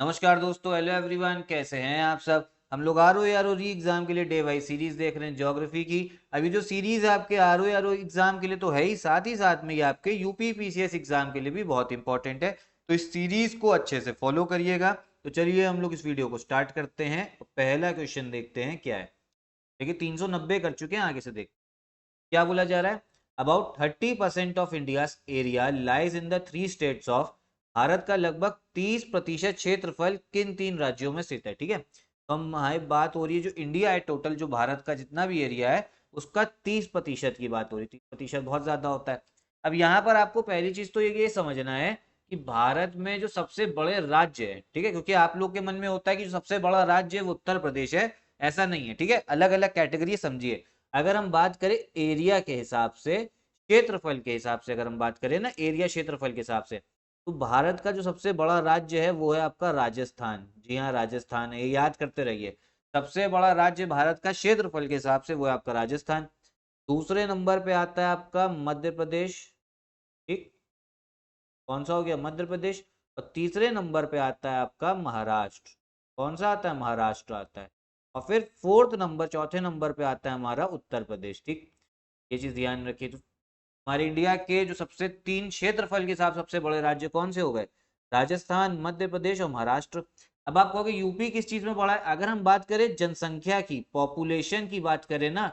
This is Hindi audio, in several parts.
नमस्कार दोस्तों, हेलो एवरीवन, कैसे हैं आप सब। हम लोग आर ओ री एग्जाम के लिए डे वाइज सीरीज देख रहे हैं ज्योग्राफी की। अभी जो सीरीज है आपके आर ओ एग्जाम के लिए तो है ही साथ में ये आपके यूपी पीसीएस एग्जाम के लिए भी बहुत इंपॉर्टेंट है। तो इस सीरीज को अच्छे से फॉलो करिएगा। तो चलिए हम लोग इस वीडियो को स्टार्ट करते हैं। पहला क्वेश्चन देखते हैं क्या है। देखिए 390 कर चुके हैं, आगे से देख क्या बोला जा रहा है। About 30% of India area lies in the three states of. Bharat का लगभग 30% क्षेत्रफल किन तीन राज्यों में स्थित है। ठीक है, तो हम हमारी बात हो रही है जो इंडिया है, टोटल जो भारत का जितना भी एरिया है उसका 30% की बात हो रही है। 30% बहुत ज्यादा होता है। अब यहाँ पर आपको पहली चीज तो ये समझना है कि भारत में जो सबसे बड़े राज्य है, ठीक है, क्योंकि आप लोग के मन में होता है कि जो सबसे बड़ा राज्य है वो उत्तर प्रदेश है। ऐसा नहीं है, ठीक है, अलग अलग कैटेगरी समझिए। अगर हम बात करें एरिया के हिसाब से, क्षेत्रफल के हिसाब से, अगर हम बात करें ना एरिया क्षेत्रफल के हिसाब से, तो भारत का जो सबसे बड़ा राज्य है वो है आपका राजस्थान। जी हाँ, राजस्थान है, ये याद करते रहिए। सबसे बड़ा राज्य भारत का क्षेत्रफल के हिसाब से वो है आपका राजस्थान। दूसरे नंबर पे आता है आपका मध्य प्रदेश। ठीक, कौन सा हो गया, मध्य प्रदेश। और तीसरे नंबर पे आता है आपका महाराष्ट्र। कौन सा आता है, महाराष्ट्र आता है। और फिर फोर्थ नंबर, चौथे नंबर पे आता है हमारा उत्तर प्रदेश। ठीक, ये चीज ध्यान रखिए। तो हमारे इंडिया के जो सबसे तीन क्षेत्रफल के हिसाब सबसे बड़े राज्य कौन से हो गए, राजस्थान, मध्य प्रदेश और महाराष्ट्र। अब आप कहोगे यूपी किस चीज में बड़ा है। अगर हम बात करें जनसंख्या की, पॉपुलेशन की बात करें ना,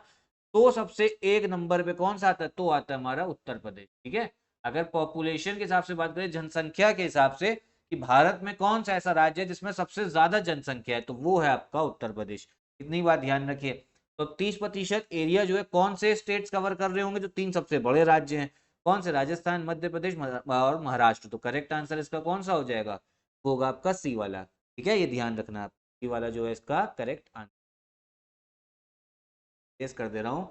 तो सबसे एक नंबर पे कौन सा आता है, तो आता है हमारा उत्तर प्रदेश। ठीक है, अगर पॉपुलेशन के हिसाब से बात करें, जनसंख्या के हिसाब से, कि भारत में कौन सा ऐसा राज्य है जिसमें सबसे ज्यादा जनसंख्या है, तो वो है आपका उत्तर प्रदेश। इतनी बात ध्यान रखिए। तो 30% एरिया जो है कौन से स्टेट्स कवर कर रहे होंगे, जो तीन सबसे बड़े राज्य हैं। कौन से, राजस्थान, मध्य प्रदेश और महाराष्ट्र। तो करेक्ट आंसर इसका कौन सा हो जाएगा, वो होगा आपका सी वाला। ठीक है, ये ध्यान रखना आप, सी वाला जो है इसका करेक्ट आंसर। गेस कर दे रहा हूँ।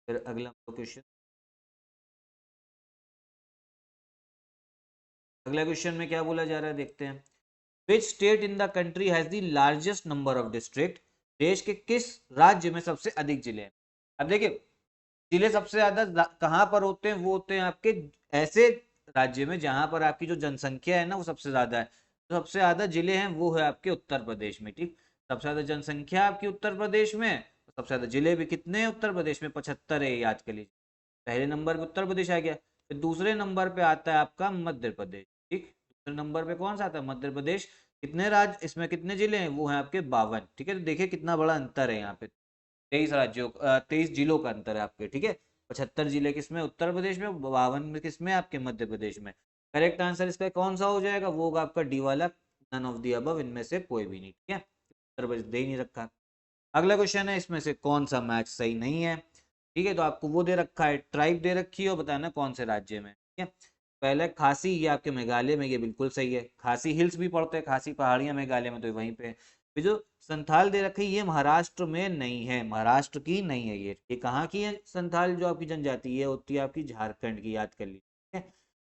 फिर अगला क्वेश्चन, अगला क्वेश्चन में क्या बोला जा रहा है देखते हैं। Which state in the country has the largest number of district. देश के किस राज्य में सबसे अधिक जिले हैं। अब देखिए, जिले सबसे ज्यादा कहाँ पर होते हैं, वो होते हैं आपके ऐसे राज्य में जहां पर आपकी जो जनसंख्या है ना वो सबसे ज्यादा है। तो सबसे ज्यादा जिले हैं वो है आपके उत्तर प्रदेश में। ठीक, सबसे ज्यादा जनसंख्या आपकी उत्तर प्रदेश में, सबसे ज्यादा जिले भी कितने हैं उत्तर प्रदेश में, 75 है, याद कर लीजिए। पहले नंबर पे उत्तर प्रदेश आ गया। फिर दूसरे नंबर पे आता है आपका मध्य प्रदेश। ठीक, दूसरे नंबर पे कौन सा आता है, मध्य प्रदेश। कितने राज्य, इसमें कितने जिले हैं, वो हैं आपके 52। ठीक है, तो देखिए कितना बड़ा अंतर है यहाँ पे। 23 राज्यों, 23 जिलों का अंतर है आपके। ठीक है, 75 जिले किसमें, उत्तर प्रदेश में, 52 में किसमें, आपके मध्य प्रदेश में। करेक्ट आंसर इसका कौन सा हो जाएगा, वो होगा आपका डी वाला, नन ऑफ दी अबव, इनमें से कोई भी नहीं। ठीक है, उत्तर प्रदेश दे ही नहीं रखा। अगला क्वेश्चन है, इसमें से कौन सा मैच सही नहीं है। ठीक है, तो आपको वो दे रखा है, ट्राइब दे रखी है, और बताना कौन से राज्य में। ठीक है, पहले खासी, ये आपके मेघालय में, ये बिल्कुल सही है। खासी हिल्स भी पड़ते हैं, खासी पहाड़ियां मेघालय में, तो वहीं पे। फिर जो संथाल दे रखी है, ये महाराष्ट्र में नहीं है, महाराष्ट्र की नहीं है। ये कहाँ की है संथाल, जो आपकी जनजाति है होती है आपकी झारखंड की, याद कर लीजिए। ठीक है,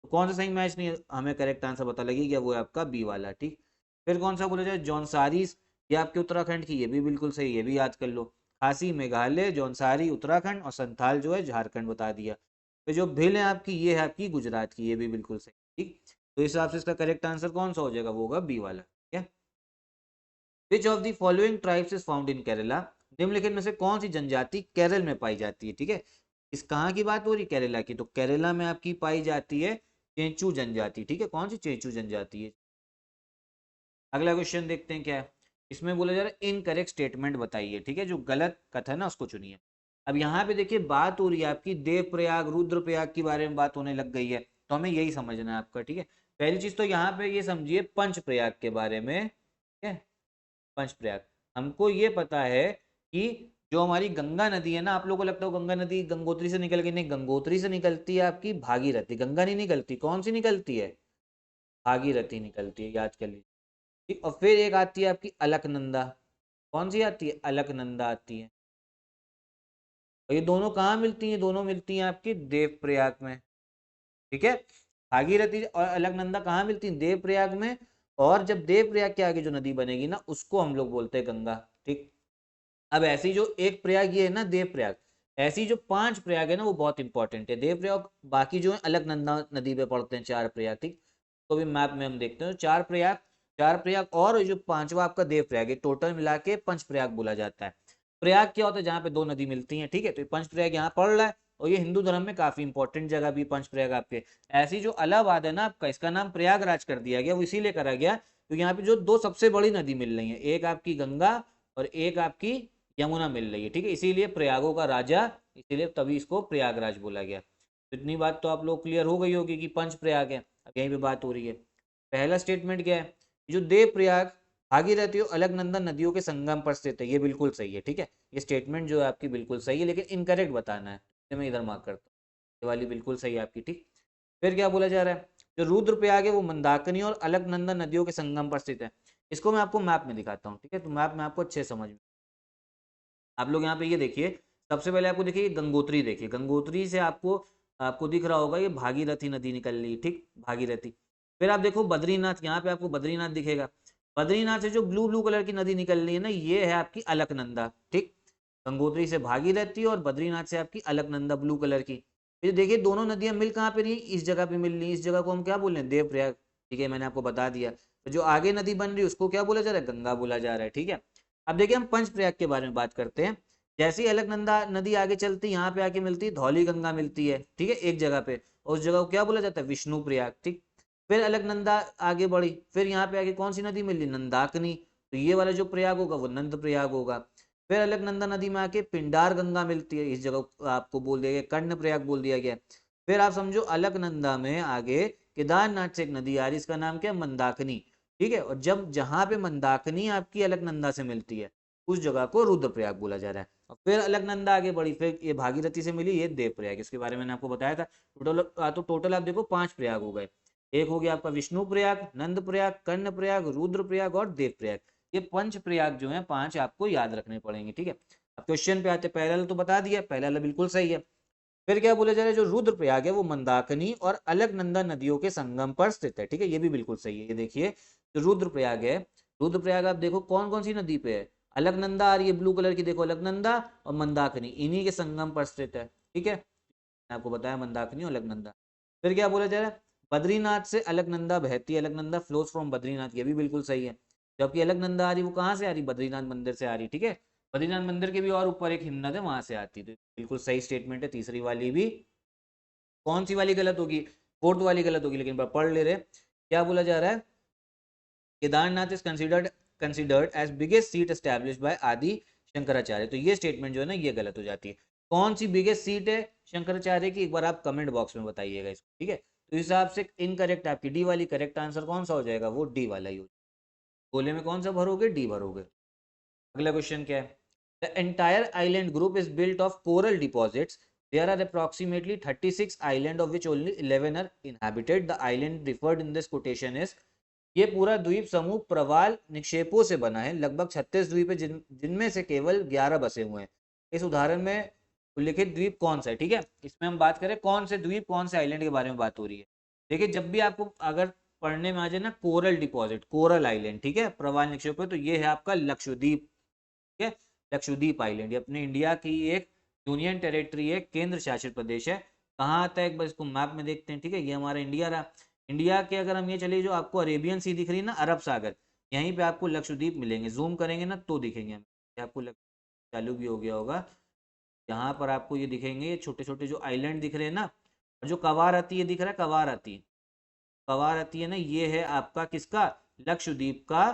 तो कौन सा सही मैच नहीं है, हमें करेक्ट आंसर पता लगी क्या, वो है आपका बी वाला। ठीक, फिर कौन सा बोला जाए, जौनसारीस, ये आपके उत्तराखंड की, ये भी बिल्कुल सही है, ये भी याद कर लो। खासी मेघालय, जौनसारी उत्तराखंड, और संथाल जो है झारखंड बता दिया। तो जो भिल है आपकी, ये है आपकी गुजरात की, ये भी बिल्कुल सही। ठीक, तो इस हिसाब से इसका करेक्ट आंसर कौन सा हो जाएगा, वो होगा बी वाला। ठीक है, which of the following tribes is found in Kerala. निम्नलिखित में से कौन सी जनजाति केरल में पाई जाती है। ठीक है, इस कहाँ की बात हो रही है, केरला की, तो केरला में आपकी पाई जाती है चेंचू जनजाति। ठीक है, कौन सी, चेंचू जनजाति है। अगला क्वेश्चन देखते हैं क्या है। इसमें बोला जा रहा है इनकरेक्ट स्टेटमेंट बताइए। ठीक है, जो गलत कथन है उसको चुनिए। अब यहाँ पे देखिए बात हो रही है आपकी देवप्रयाग, रुद्रप्रयाग के बारे में बात होने लग गई है, तो हमें यही समझना है आपका। ठीक है, पहली चीज तो यहाँ पे ये समझिए पंचप्रयाग के बारे में। ठीक है, पंचप्रयाग, हमको ये पता है कि जो हमारी गंगा नदी है ना, आप लोगों को लगता है गंगा नदी गंगोत्री से निकल गई, नहीं, गंगोत्री से निकलती है आपकी भागीरथी, गंगा नहीं निकलती। कौन सी निकलती है, भागीरथी निकलती है, याद कर लीजिए। ठीक, और फिर एक आती है आपकी अलकनंदा। कौन सी आती है, अलकनंदा आती है। और ये दोनों कहाँ मिलती हैं, दोनों मिलती हैं आपकी देवप्रयाग में। ठीक है, भागीरथी और अलकनंदा कहाँ मिलती है, देवप्रयाग में। और जब देवप्रयाग के आगे जो नदी बनेगी ना, उसको हम लोग बोलते हैं गंगा। ठीक, अब ऐसी जो एक प्रयाग ये है ना देवप्रयाग, ऐसी जो 5 प्रयाग है ना वो बहुत इंपॉर्टेंट है। देवप्रयाग बाकी जो है अलकनंदा नदी पे पड़ते हैं, 4 प्रयाग। ठीक, तो भी मैप में हम देखते हैं 4 प्रयाग। चार प्रयाग और जो पांचवा आपका देव प्रयाग, ये टोटल मिला के पंच प्रयाग बोला जाता है। प्रयाग क्या होता है? जहाँ पे दो नदी मिलती हैं, ठीक है। तो पंच प्रयाग यहाँ पड़ रहा है, और ये हिंदू धर्म में काफी इंपॉर्टेंट जगह भी पंच प्रयाग आपके। ऐसी जो इलाहाबाद है ना आपका, इसका नाम प्रयागराज कर दिया गया, वो इसीलिए करा गया क्योंकि यहाँ पे जो दो सबसे बड़ी नदी मिल रही है, एक आपकी गंगा और एक आपकी यमुना मिल रही है, ठीक है। इसीलिए प्रयागों का राजा, इसीलिए तभी इसको प्रयागराज बोला गया। तो इतनी बात तो आप लोग क्लियर हो गई होगी कि पंच प्रयाग है। अब यहीं पे बात हो रही है, पहला स्टेटमेंट क्या है? जो देव प्रयाग भागीरथी और अलकनंदा नदियों के संगम पर स्थित है, ये बिल्कुल सही है, ठीक है। ये स्टेटमेंट जो है आपकी बिल्कुल सही है, लेकिन इनकरेक्ट बताना है, तो मैं इधर मार्क करता हूँ। ये वाली बिल्कुल सही है आपकी, ठीक। फिर क्या बोला जा रहा है? जो रुद्रप्रयाग है वो मंदाकिनी और अलकनंदा नदियों के संगम पर स्थित है। इसको मैं आपको मैप में दिखाता हूँ, ठीक है। तो मैप में आपको अच्छे समझ में, आप लोग यहाँ पे ये देखिए, सबसे पहले आपको देखिए गंगोत्री, देखिए गंगोत्री से आपको आपको दिख रहा होगा ये भागीरथी नदी निकल रही, ठीक, भागीरथी। फिर आप देखो बद्रीनाथ, यहाँ पे आपको बद्रीनाथ दिखेगा। बद्रीनाथ से जो ब्लू ब्लू कलर की नदी निकल रही है ना, ये है आपकी अलकनंदा, ठीक। गंगोत्री से भागीरथी और बद्रीनाथ से आपकी अलकनंदा ब्लू कलर की। फिर देखिए दोनों नदियां मिल कहाँ पे रही, इस जगह पे मिल रही है। इस जगह को हम क्या बोल रहे हैं? देवप्रयाग, ठीक है, मैंने आपको बता दिया। तो जो आगे नदी बन रही है उसको क्या बोला जा रहा है? गंगा बोला जा रहा है, ठीक है। अब देखिए हम पंचप्रयाग के बारे में बात करते हैं। जैसे ही अलकनंदा नदी आगे चलती, यहाँ पे आके मिलती है धौली गंगा मिलती है, ठीक है, एक जगह पे। और उस जगह को क्या बोला जाता है? विष्णु प्रयाग, ठीक। फिर अलकनंदा आगे बढ़ी, फिर यहाँ पे आगे कौन सी नदी मिली? नंदाकिनी। तो ये वाला जो प्रयाग होगा वो नंद प्रयाग होगा। फिर अलकनंदा नदी में आके पिंडार गंगा मिलती है, इस जगह को आपको बोल दिया गया कर्ण प्रयाग बोल दिया गया। फिर आप समझो अलकनंदा में आगे केदारनाथ से एक नदी आ रही, इसका नाम क्या है? मंदाकिनी, ठीक है। और जब जहां पे मंदाकिनी आपकी अलकनंदा से मिलती है, उस जगह को रुद्रप्रयाग बोला जा रहा है। और फिर अलकनंदा आगे बढ़ी, फिर ये भागीरथी से मिली, ये देवप्रयाग, इसके बारे में मैंने आपको बताया था। टोटल आप देखो 5 प्रयाग हो गए। एक हो गया आपका विष्णु प्रयाग, नंद प्रयाग, कर्ण प्रयाग, रुद्र प्रयाग और देव प्रयाग। ये पंच प्रयाग जो है 5 आपको याद रखने पड़ेंगे, ठीक है। अब क्वेश्चन पे आते, पहला तो बता दिया, पहला बिल्कुल सही है। फिर क्या बोला जा रहा है? जो रुद्र प्रयाग है वो मंदाकिनी और अलकनंदा नदियों के संगम पर स्थित है, ठीक है, ये भी बिल्कुल सही है। ये देखिए जो रुद्र प्रयाग है, रुद्र प्रयाग आप देखो कौन कौन सी नदी पे है? अलकनंदा आ रही है ब्लू कलर की, देखो अलकनंदा और मंदाकिनी, इन्हीं के संगम पर स्थित है, ठीक है। मैंने आपको बताया मंदाकिनी और अलकनंदा। फिर क्या बोला जा रहा है? बद्रीनाथ से अलकनंदा बहती है, अलकनंदा फ्लोज फ्रॉम बद्रीनाथ, ये भी बिल्कुल सही है। जबकि अलकनंदा आ रही वो कहाँ से आ रही? बद्रीनाथ मंदिर से आ रही, ठीक है। बद्रीनाथ मंदिर के भी और ऊपर एक हिमनद है, वहां से आती, तो बिल्कुल सही स्टेटमेंट है। तीसरी वाली भी, कौन सी वाली गलत होगी? फोर्थ वाली गलत होगी, लेकिन पढ़ ले रहे। क्या बोला जा रहा है? Kedarnath is considered as biggest seat established by Adi Shankaracharya. तो ये स्टेटमेंट जो है ना, ये गलत हो जाती है। कौन सी बिगेस्ट सीट है शंकराचार्य की? एक बार आप कमेंट बॉक्स में बताइएगा इसको, ठीक है। तो इस हिसाब से इनकरेक्ट आपकी डी वाली, करेक्ट आंसर कौन सा हो जाएगा? वो डी वाला ही हो। गोले में कौन सा भरोगे? डी भरोगे। अगला क्वेश्चन क्या है? The entire island group is built of coral deposits. There are approximately 36 islands of which only 11 are inhabited. The island referred in this quotation is, ये पूरा द्वीप समूह प्रवाल निक्षेपों से बना है। लगभग 36 द्वीप है जिनमें से केवल 11 बसे हुए हैं। इस उदाहरण में उल्लिखित द्वीप कौन सा है? ठीक है, इसमें हम बात करें कौन से द्वीप, कौन से आइलैंड के बारे में बात हो रही है। देखिए जब भी आपको अगर पढ़ने में आ जाए ना कोरल डिपॉजिट, कोरल आइलैंड, ठीक है, प्रवाल निक्षेप, तो ये है आपका लक्षद्वीप, ठीक है। लक्षद्वीप आइलैंड ये अपने इंडिया की एक यूनियन टेरिटरी है, केंद्र शासित प्रदेश है। कहाँ आता है एक बार इसको मैप में देखते हैं, ठीक है। ये हमारा इंडिया रहा। इंडिया के अगर हम ये चलिए, जो आपको अरेबियन सी दिख रही है ना, अरब सागर, यहीं पे आपको लक्षद्वीप मिलेंगे। जूम करेंगे ना तो दिखेंगे हमें। आपको चालू भी हो गया होगा, यहाँ पर आपको ये दिखेंगे, ये छोटे छोटे जो आइलैंड दिख रहे हैं ना, और जो कवारती है दिख रहा है, कवारती, कवारती है ना, ये है आपका किसका? लक्षद्वीप का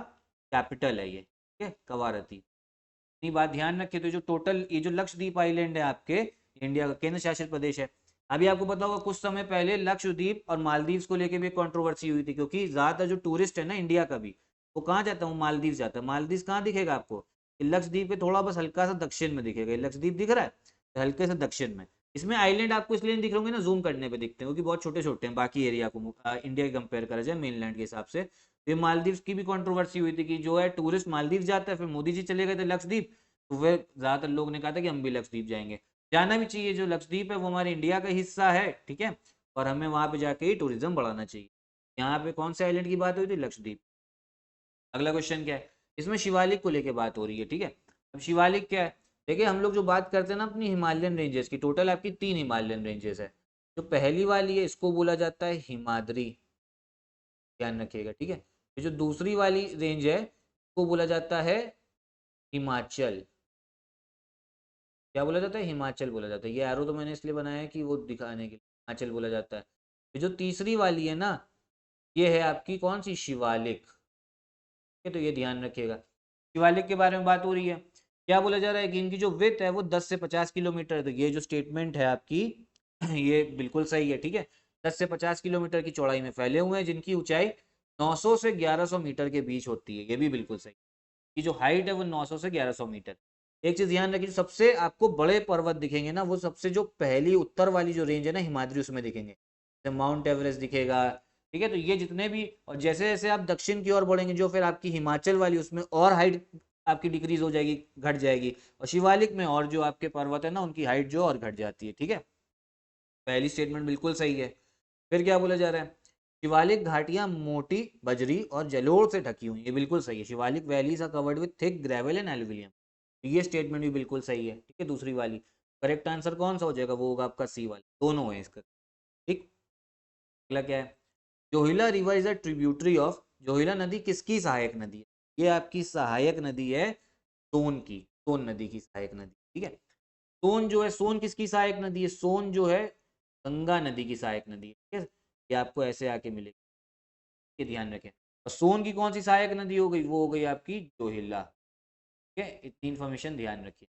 कैपिटल है ये, ठीक है, कवारती। इतनी बात ध्यान रखिए। तो जो टोटल ये जो लक्षद्वीप आइलैंड है आपके, इंडिया का केंद्र शासित प्रदेश है। अभी आपको पता होगा कुछ समय पहले लक्षद्वीप और मालदीव को लेकर भी एक कंट्रोवर्सी हुई थी, क्योंकि ज्यादातर जो टूरिस्ट है ना इंडिया का भी, वो कहाँ जाता है? वो मालदीव जाता है। मालदीव कहाँ दिखेगा आपको? लक्षद्वीप के थोड़ा बस हल्का सा दक्षिण में दिखेगा। लक्षद्वीप दिख रहा है तो हल्के से दक्षिण में। इसमें आइलैंड आपको इसलिए नहीं दिख रहे होंगे ना, जूम करने पे दिखते हैं, क्योंकि बहुत छोटे छोटे हैं बाकी एरिया को, इंडिया के कंपेयर करा जाए मेनलैंड के हिसाब से। तो मालदीव की भी कंट्रोवर्सी हुई थी कि जो है टूरिस्ट मालदीव जाता है, फिर मोदी जी चले गए थे लक्षद्वीप, तो फिर ज्यादातर लोग ने कहा था कि हम भी लक्षद्वीप जाएंगे। जाना भी चाहिए, जो लक्षद्वीप है वो हमारे इंडिया का हिस्सा है, ठीक है, और हमें वहां पे जाके ही टूरिज्म बढ़ाना चाहिए। यहाँ पे कौन से आइलैंड की बात हुई थी? लक्षद्वीप। अगला क्वेश्चन क्या है? इसमें शिवालिक को लेके बात हो रही है, ठीक है। अब शिवालिक क्या है? देखिए हम लोग जो बात करते हैं ना अपनी हिमालयन रेंजेस की, टोटल आपकी 3 हिमालयन रेंजेस है। जो पहली वाली है इसको बोला जाता है हिमाद्री, ध्यान रखिएगा, ठीक है। ये जो दूसरी वाली रेंज है वो बोला जाता है हिमाचल। क्या बोला जाता है? हिमाचल बोला जाता है। ये एरो तो मैंने इसलिए बनाया है कि वो दिखाने के लिए, हिमाचल बोला जाता है। ये जो तीसरी वाली है ना, ये है आपकी कौन सी? शिवालिक। ठीक है, तो ये ध्यान रखिएगा। शिवालिक के बारे में बात हो रही है। क्या बोला जा रहा है कि इनकी जो विड्थ है वो 10 से 50 किलोमीटर है। तो ये जो स्टेटमेंट है आपकी ये बिल्कुल सही है। ठीक है, 10 से 50 किलोमीटर की चौड़ाई में फैले हुए हैं, जिनकी ऊंचाई 900 से 1100 मीटर के बीच होती है। ये भी बिल्कुल सही। की जो हाइट है वो 900 से 1100 मीटर। एक चीज ध्यान रखिए, सबसे आपको बड़े पर्वत दिखेंगे ना, वो सबसे जो पहली उत्तर वाली जो रेंज है ना हिमाद्री, उसमें दिखेंगे। जैसे माउंट एवरेस्ट दिखेगा। ठीक है, तो ये जितने भी, और जैसे जैसे आप दक्षिण की ओर बढ़ेंगे, जो फिर आपकी हिमाचल वाली, उसमें और हाइट आपकी डिक्रीज हो जाएगी, घट जाएगी। और शिवालिक में और जो आपके पर्वत है ना, उनकी हाइट जो और घट जाती है। ठीक है, पहली स्टेटमेंट बिल्कुल सही है। फिर क्या बोला जा रहा है? शिवालिक घाटियां मोटी बजरी और जलोढ़ से ढकी हुई। ये बिल्कुल सही है। Shivalik valleys are covered with thick gravel and alluvium. ये स्टेटमेंट भी बिल्कुल सही है। ठीक है, दूसरी वाली। करेक्ट आंसर कौन सा हो जाएगा? वो होगा आपका सी वाला। दोनों है इसका। ठीक, अगला क्या है? Johilla river is a tributary of. Johilla नदी किसकी सहायक नदी है? ये आपकी सहायक नदी है सोन की। सोन नदी की सहायक नदी। ठीक है, सोन जो है, सोन किसकी सहायक नदी है? सोन जो है गंगा नदी की सहायक नदी है। ठीक है, ये आपको ऐसे आके मिलेगी, ये ध्यान रखें। और सोन की कौन सी सहायक नदी हो गई? वो हो गई आपकी जोहिला। ठीक है, इतनी इन्फॉर्मेशन ध्यान रखिए।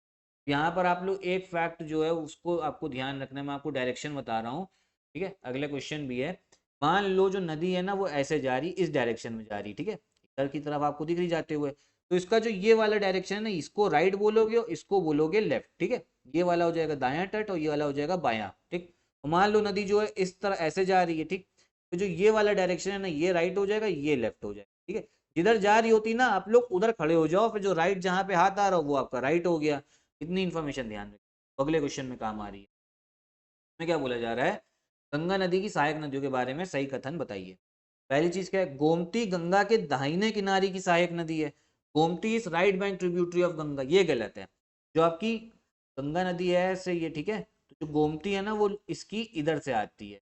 यहाँ पर आप लोग एक फैक्ट जो है उसको आपको ध्यान रखना है, मैं आपको डायरेक्शन बता रहा हूँ। ठीक है, अगला क्वेश्चन भी है। मान लो जो नदी है ना वो ऐसे जा रही, इस डायरेक्शन में जा रही। ठीक है, इधर की तरफ आपको दिख रही जाते हुए। तो इसका जो ये वाला डायरेक्शन है ना, इसको राइट बोलोगे और इसको बोलोगे लेफ्ट। ठीक है, ये वाला हो जाएगा दायां तट और ये वाला हो जाएगा बायां। ठीक, तो मान लो नदी जो है इस तरह ऐसे जा रही है। ठीक, तो जो ये वाला डायरेक्शन है ना, ये राइट हो जाएगा, ये लेफ्ट हो जाएगा। ठीक है, जिधर जा रही होती ना, आप लोग उधर खड़े हो जाओ, फिर जो राइट जहां पे हाथ आ रहा हो वो आपका राइट हो गया। इतनी इन्फॉर्मेशन ध्यान रखिए, अगले क्वेश्चन में काम आ रही है। इसमें क्या बोला जा रहा है? गंगा नदी की सहायक नदियों के बारे में सही कथन बताइए। पहली चीज क्या है? गोमती गंगा के दाहिने किनारे की सहायक नदी है। Gomti is right bank tributary of Ganga. ये गलत है। जो आपकी गंगा नदी है ऐसे, ये ठीक है, तो जो गोमती है ना वो इसकी इधर से आती है।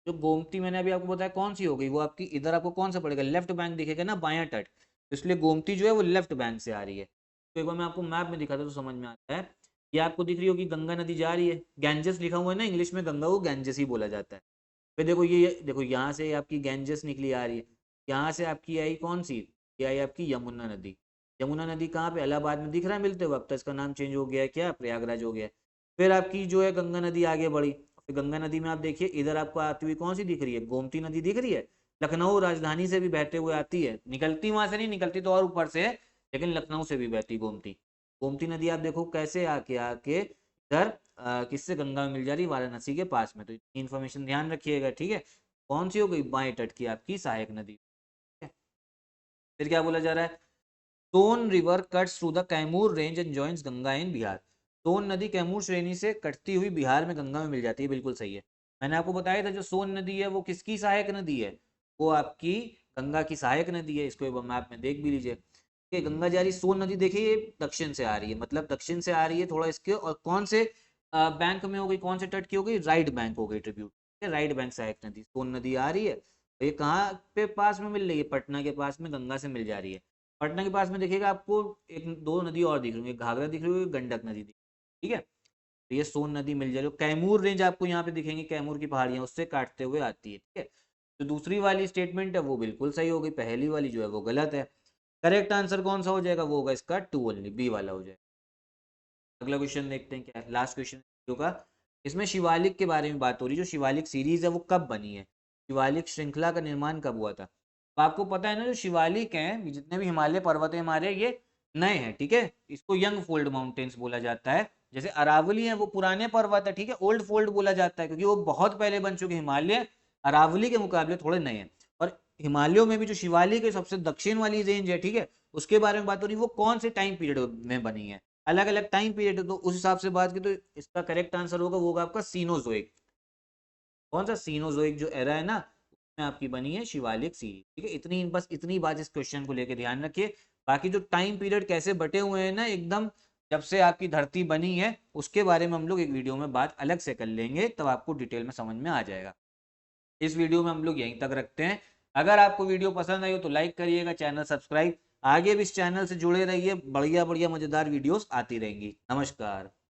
जो गोमती मैंने अभी आपको बताया कौन सी हो गई, वो आपकी इधर आपको कौन सा पड़ेगा? लेफ्ट बैंक दिखेगा ना, बायां तट। तो इसलिए गोमती जो है वो लेफ्ट बैंक से आ रही है। तो एक बार मैं आपको मैप में दिखाता तो समझ में आता है। ये आपको दिख रही होगी गंगा नदी जा रही है, गैंजेस लिखा हुआ है ना इंग्लिश में, गंगा को गैंजेस ही बोला जाता है। फिर देखो ये देखो, यहाँ से आपकी गैंजेस निकली आ रही है। यहाँ से आपकी आई कौन सी? ये आई आपकी यमुना नदी। यमुना नदी कहाँ पे? इलाहाबाद में दिख रहा है मिलते हुए। अब तो इसका नाम चेंज हो गया है, क्या? प्रयागराज हो गया है। फिर आपकी जो है गंगा नदी आगे बढ़ी। फिर गंगा नदी में आप देखिए इधर आपको आती हुई कौन सी दिख रही है? गोमती नदी दिख रही है। लखनऊ राजधानी से भी बहते हुए आती है, निकलती वहां से नहीं, निकलती तो और ऊपर से है, लेकिन लखनऊ से भी बहती गोमती। गोमती नदी आप देखो कैसे आके आके इधर किससे गंगा में मिल जा रही? वाराणसी के पास में। तो इतनी इन्फॉर्मेशन ध्यान रखिएगा। ठीक है, कौन सी हो गई? बाएं तट की आपकी सहायक नदी। ठीक है, फिर क्या बोला जा रहा है? Son river cuts through the Kaimur range and joins Ganga in Bihar. Son नदी कैमूर श्रेणी से कटती हुई बिहार में गंगा में मिल जाती है। बिल्कुल सही है। मैंने आपको बताया था जो सोन नदी है वो किसकी सहायक नदी है? वो आपकी गंगा की सहायक नदी है। इसको एक बार मैप में देख भी लीजिए कि गंगा जा रही, सोन नदी देखिए ये दक्षिण से आ रही है, मतलब दक्षिण से आ रही है थोड़ा इसके, और कौन से बैंक में हो गई? कौन से तट की हो गई? राइट बैंक हो गई ट्रिब्यूट। राइट बैंक सहायक नदी सोन नदी आ रही है। तो ये कहाँ पे पास में मिल रही है? पटना के पास में गंगा से मिल जा रही है। पटना के पास में देखिएगा आपको एक दो नदी और दिख रही है, घाघरा दिख रही है, गंडक नदी दिख रही है। ठीक है, तो ये सोन नदी मिल जा रही है। कैमूर रेंज आपको यहाँ पे दिखेंगे, कैमूर की पहाड़ियां उससे काटते हुए आती है। ठीक है, तो दूसरी वाली स्टेटमेंट है वो बिल्कुल सही हो गई, पहली वाली जो है वो गलत है। करेक्ट आंसर कौन सा हो जाएगा? वो होगा इसका टू ओनली, बी वाला हो जाएगा। अगला क्वेश्चन देखते हैं क्या है, लास्ट क्वेश्चन का। इसमें शिवालिक के बारे में बात हो रही है। जो शिवालिक सीरीज है वो कब बनी है? शिवालिक श्रृंखला का निर्माण कब हुआ था? तो आपको पता है ना, जो शिवालिक हैं, जितने भी हिमालय पर्वत है हमारे, ये नए हैं। ठीक है, इसको यंग फोल्ड माउंटेन्स बोला जाता है। जैसे अरावली है वो पुराने पर्वत है, ठीक है, ओल्ड फोल्ड बोला जाता है, क्योंकि वो बहुत पहले बन चुके। हिमालय अरावली के मुकाबले थोड़े नए हैं। और हिमालयों में भी जो शिवालिक है सबसे दक्षिण वाली रेंज है, ठीक है, उसके बारे में बात हो रही है, वो कौन से टाइम पीरियड में बनी है? अलग अलग टाइम पीरियड है, तो उस हिसाब से बात की तो इसका करेक्ट आंसर होगा, वो होगा आपका सीनोजोइक। कौन सा? सीनोजोइक जो एरा है ना, उसमें आपकी बनी है शिवालिक सीरीज। ठीक है, इतनी बस इतनी बात इस क्वेश्चन को लेके ध्यान रखिए। बाकी जो टाइम पीरियड कैसे बटे हुए हैं ना एकदम, जब से आपकी धरती बनी है, उसके बारे में हम लोग एक वीडियो में बात अलग से कर लेंगे, तब आपको डिटेल में समझ में आ जाएगा। इस वीडियो में हम लोग यहीं तक रखते हैं। अगर आपको वीडियो पसंद आई हो तो लाइक करिएगा, चैनल सब्सक्राइब, आगे भी इस चैनल से जुड़े रहिए, बढ़िया बढ़िया मजेदार वीडियोस आती रहेंगी। नमस्कार।